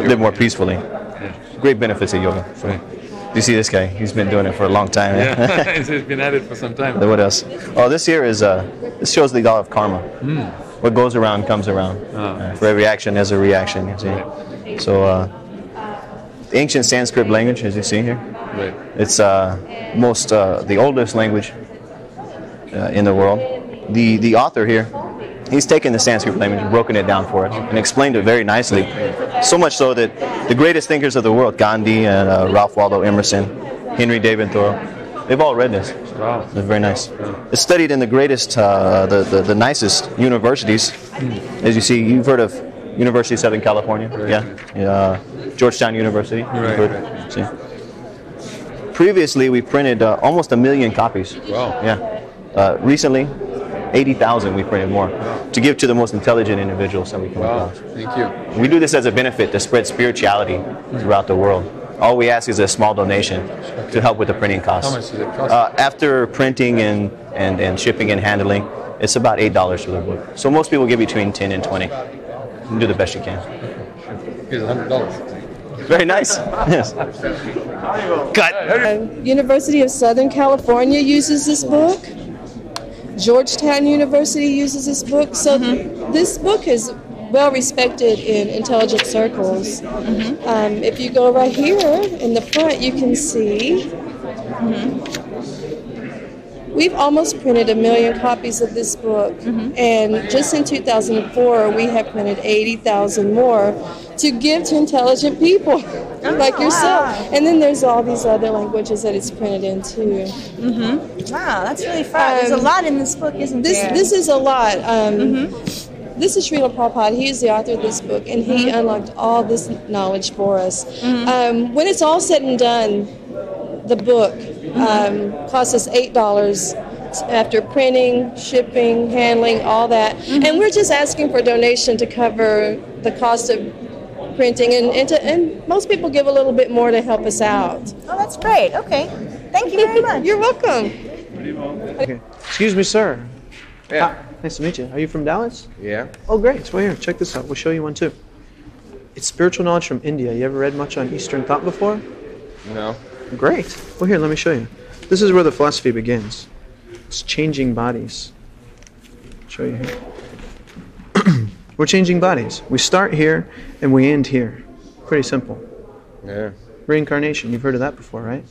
Speaker 9: live more peacefully. Great benefits of yoga.
Speaker 10: Right.
Speaker 9: You see this guy? He's been doing it for a long time.
Speaker 10: Yeah, he's been at it for some time.
Speaker 9: What else? Oh, this here is this shows the law of karma. What goes around comes around. For every action, there's a reaction. You see. So, the ancient Sanskrit language, as you see here,
Speaker 10: Right.
Speaker 9: it's the oldest language in the world. The author here, he's taken the Sanskrit language and broken it down for us and explained it very nicely. So much so that the greatest thinkers of the world, Gandhi and Ralph Waldo Emerson, Henry David Thoreau, they've all read this.
Speaker 10: Wow.
Speaker 9: It's very nice. It's studied in the greatest, the nicest universities. As you see, you've heard of University of Southern California, yeah, Georgetown University.
Speaker 10: Right.
Speaker 9: See. Previously, we printed almost 1 million copies.
Speaker 10: Wow.
Speaker 9: Yeah. Recently, 80,000 we printed more to give to the most intelligent individuals that we come
Speaker 10: Wow.
Speaker 9: across.
Speaker 10: Thank you.
Speaker 9: We do this as a benefit to spread spirituality throughout the world. All we ask is a small donation to help with the printing costs.
Speaker 10: How much does it cost?
Speaker 9: After printing and shipping and handling, it's about $8 for the book. So most people give between 10 and 20. You do the best you can.
Speaker 10: Here's $100.
Speaker 9: Very nice. Yes. Cut.
Speaker 11: University of Southern California uses this book. Georgetown University uses this book. So this book is well respected in intelligent circles. If you go right here in the front, you can see we've almost printed 1 million copies of this book. And just in 2004, we have printed 80,000 more to give to intelligent people like yourself.
Speaker 12: Wow.
Speaker 11: And then there's all these other languages that it's printed in too.
Speaker 12: Wow, that's really fun. There's a lot in this book, isn't there?
Speaker 11: This is a lot. This is Srila Prabhupada. He is the author of this book, and he unlocked all this knowledge for us. When it's all said and done, the book costs us $8 after printing, shipping, handling, all that. And we're just asking for donation to cover the cost of printing, and most people give a little bit more to help us out.
Speaker 12: Oh, that's great. Okay. Thank you very much.
Speaker 11: You're welcome.
Speaker 3: Okay. Excuse me, sir.
Speaker 10: Yeah.
Speaker 3: Nice to meet you. Are you from Dallas?
Speaker 10: Yeah.
Speaker 3: Oh, great. Well, here, check this out. We'll show you one too. It's spiritual knowledge from India. You ever read much on Eastern thought before?
Speaker 10: No.
Speaker 3: Great. Well, here, let me show you. This is where the philosophy begins. It's changing bodies. I'll show you here. We're changing bodies. We start here and we end here. Pretty simple.
Speaker 10: Yeah.
Speaker 3: Reincarnation. You've heard of that before, right?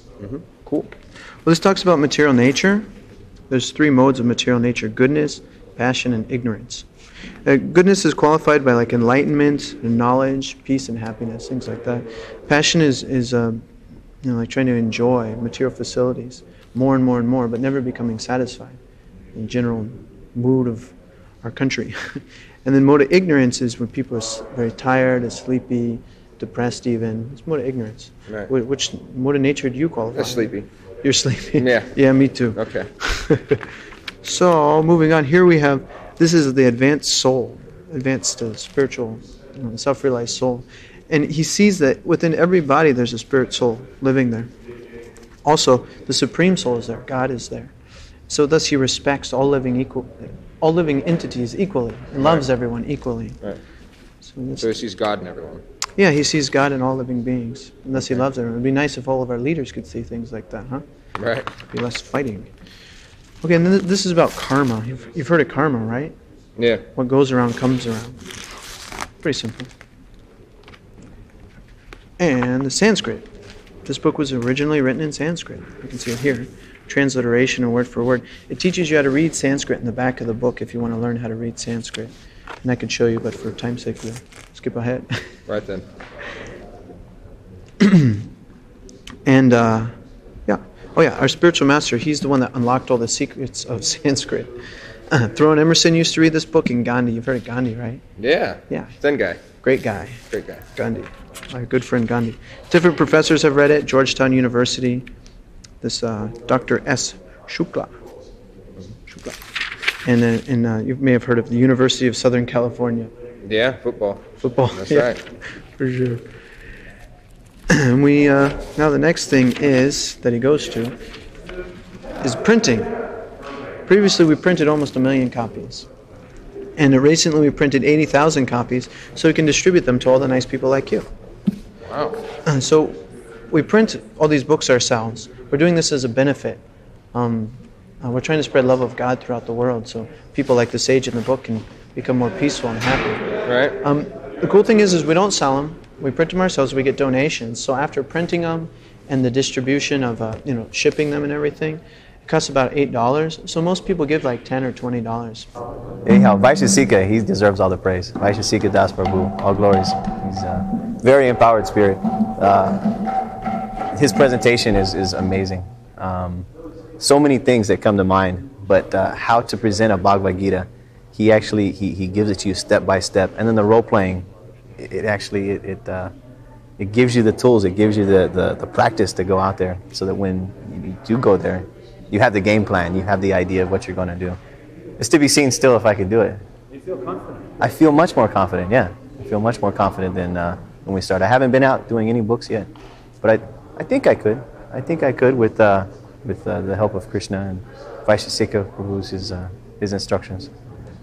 Speaker 3: Cool. Well, this talks about material nature. There's 3 modes of material nature: goodness, passion, and ignorance. Goodness is qualified by like enlightenment, and knowledge, peace, and happiness, things like that. Passion is like trying to enjoy material facilities more and more and more, but never becoming satisfied. In general mood of our country. And then mode of ignorance is when people are very tired, sleepy, depressed even. It's mode of ignorance.
Speaker 10: Right.
Speaker 3: Which mode of nature do you qualify?
Speaker 10: Sleepy.
Speaker 3: You're sleepy?
Speaker 10: Yeah.
Speaker 3: Yeah, me too.
Speaker 10: Okay.
Speaker 3: So, moving on, here we have, this is the advanced soul, advanced spiritual, self-realized soul. And he sees that within every body there's a spirit soul living there. Also, the Supreme Soul is there, God is there. So thus he respects all living entities equally and loves everyone equally.
Speaker 10: Right. So he sees God in everyone.
Speaker 3: Yeah, he sees God in all living beings. And thus he loves everyone. It would be nice if all of our leaders could see things like that, huh?
Speaker 10: Right.
Speaker 3: Be less fighting. Okay, and then this is about karma. You've heard of karma, right?
Speaker 10: Yeah.
Speaker 3: What goes around comes around. Pretty simple. And the Sanskrit. This book was originally written in Sanskrit. You can see it here. Transliteration and word for word. It teaches you how to read Sanskrit in the back of the book if you want to learn how to read Sanskrit. And I could show you, but for time's sake, we'll skip ahead.
Speaker 10: Right then.
Speaker 3: And, yeah. Oh, yeah, our spiritual master, he's the one that unlocked all the secrets of Sanskrit. Throne Emerson used to read this book, and Gandhi. You've heard of Gandhi, right?
Speaker 10: Yeah.
Speaker 3: Yeah.
Speaker 10: Thin guy.
Speaker 3: Great guy.
Speaker 10: Great guy.
Speaker 3: Gandhi. My good friend Gandhi. Different professors have read it. Georgetown University. This Dr. S. Shukla. And you may have heard of the University of Southern California.
Speaker 10: Yeah, football.
Speaker 3: Football.
Speaker 10: That's
Speaker 3: yeah,
Speaker 10: right.
Speaker 3: For sure. And we now the next thing is that he goes to is printing. Previously, we printed almost 1 million copies. And recently, we printed 80,000 copies so we can distribute them to all the nice people like you.
Speaker 10: Wow.
Speaker 3: So we print all these books ourselves. We're doing this as a benefit. We're trying to spread love of God throughout the world so people like the sage in the book can become more peaceful and happy.
Speaker 10: Right.
Speaker 3: The cool thing is we don't sell them. We print them ourselves. We get donations. So after printing them and the distribution of shipping them and everything, it costs about $8. So most people give like $10 or $20.
Speaker 9: Anyhow, Vaishesika, he deserves all the praise. Vaishesika Das Prabhu, all glories. He's a very empowered spirit. His presentation is amazing. So many things that come to mind, but how to present a Bhagavad Gita, he actually he gives it to you step by step, and then the role playing, it gives you the tools, it gives you the practice to go out there, so that when you do go there, you have the game plan, you have the idea of what you're going to do. It's to be seen still if I could do it.
Speaker 8: You feel confident?
Speaker 9: I feel much more confident, yeah. I feel much more confident than when we started. I haven't been out doing any books yet, but I think I could. I think I could with the help of Krishna and Vaishesika Prabhu's his instructions.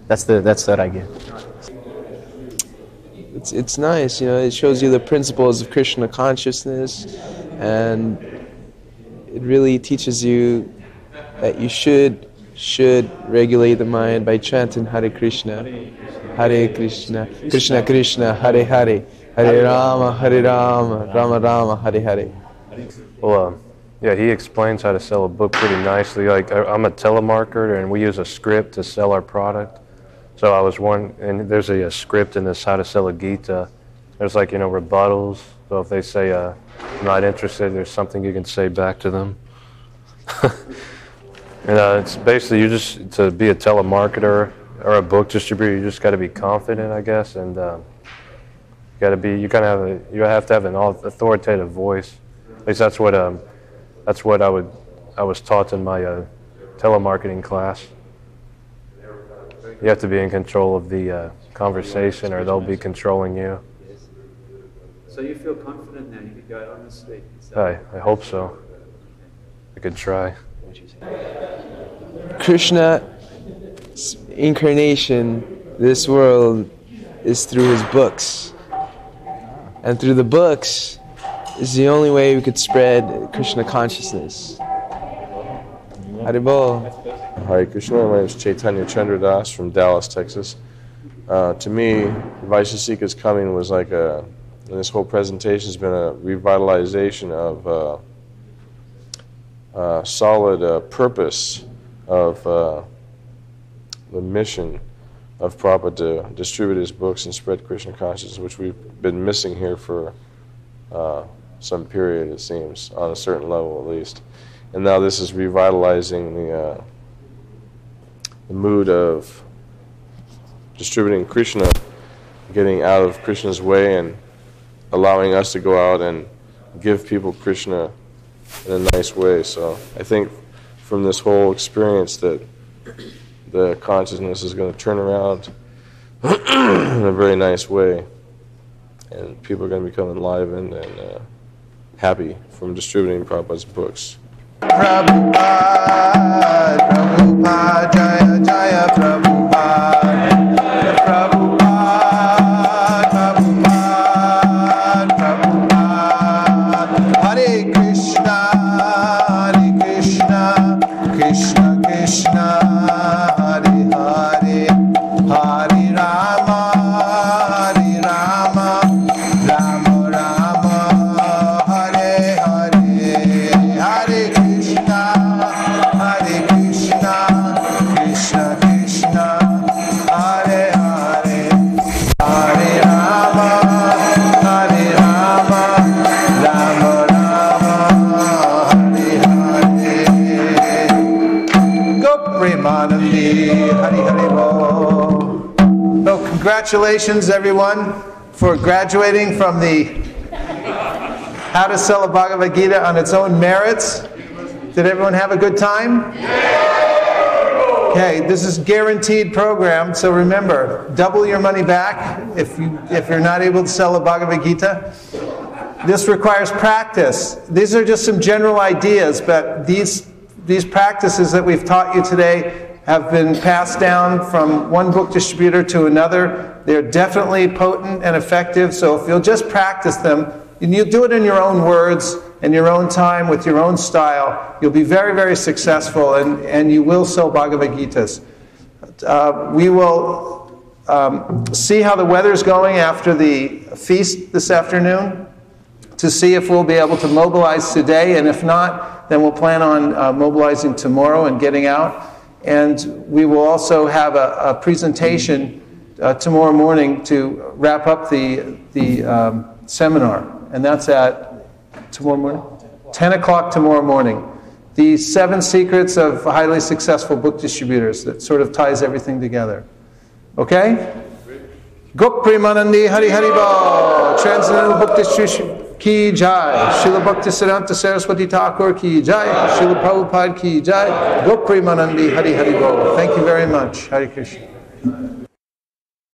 Speaker 9: That's that I get.
Speaker 7: It's nice, it shows you the principles of Krishna consciousness, and it really teaches you that you should regulate the mind by chanting Hare Krishna, Krishna Krishna, Hare Hare, Hare Rama, Rama Rama, Hare Hare.
Speaker 13: Well, yeah, he explains how to sell a book pretty nicely. Like, I'm a telemarketer, and we use a script to sell our product. So I was and there's a script in this how to sell a Gita. There's rebuttals. So if they say, I'm not interested, there's something you can say back to them. And it's basically, to be a telemarketer or a book distributor, you just got to be confident, I guess, and you have to have an authoritative voice. At least that's what I was taught in my telemarketing class. You have to be in control of the conversation, or they'll be controlling you.
Speaker 8: So you feel confident now you could go out on the street?
Speaker 13: I hope so. I could try.
Speaker 7: Krishna's incarnation, this world, is through his books. And through the books is the only way we could spread Krishna consciousness. Haribol.
Speaker 5: Hare Krishna, my name is Chaitanya Chandradas from Dallas, Texas. To me, Vaishesika's coming was like and this whole presentation has been a revitalization of solid purpose of the mission of Prabhupada to distribute his books and spread Krishna consciousness, which we've been missing here for some period, it seems, on a certain level at least. And now this is revitalizing the mood of distributing Krishna, getting out of Krishna's way and allowing us to go out and give people Krishna in a nice way. So I think from this whole experience that the consciousness is going to turn around in a very nice way, and people are going to become enlivened and happy from distributing Prabhupada's books.
Speaker 1: Prabhupada, Prabhupada, Jaya Jaya Prabhupada, Prabhupada, Prabhupada, Prabhupada, Hare Krishna, Krishna Krishna, Hare Hare, Hare Rama, Rama Rama, Hare Hare, Hare Krishna, Krishna Krishna, Hare Hare, Hare Rama, Rama Rama, Hare Hare. Go Premanandi, Hari Hari Bo. So congratulations everyone for graduating from the How to Sell a Bhagavad Gita on Its Own Merits. Did everyone have a good time? Okay, this is a guaranteed program, so remember, double your money back if you're not able to sell a Bhagavad Gita. This requires practice. These are just some general ideas, but these practices that we've taught you today have been passed down from one book distributor to another. They're definitely potent and effective, so if you'll just practice them, and you do it in your own words, in your own time, with your own style, you'll be very, very successful, and you will sell Bhagavad Gitas. We will see how the weather's going after the feast this afternoon to see if we'll be able to mobilize today, and if not, then we'll plan on mobilizing tomorrow and getting out. And we will also have a presentation tomorrow morning to wrap up the seminar, and that's at tomorrow morning? 10 o'clock tomorrow morning. The 7 secrets of highly successful book distributors, that sort of ties everything together. Okay? Gop Premanandi Hari Hari Bo. Transcendental Book Distribution Ki Jai. Srila Bhaktisiddhanta Saraswati Thakur Ki Jai. Srila Prabhupada Ki Jai. Gop Premanandi Hari Hari Bo. Thank you very much. Hare Krishna.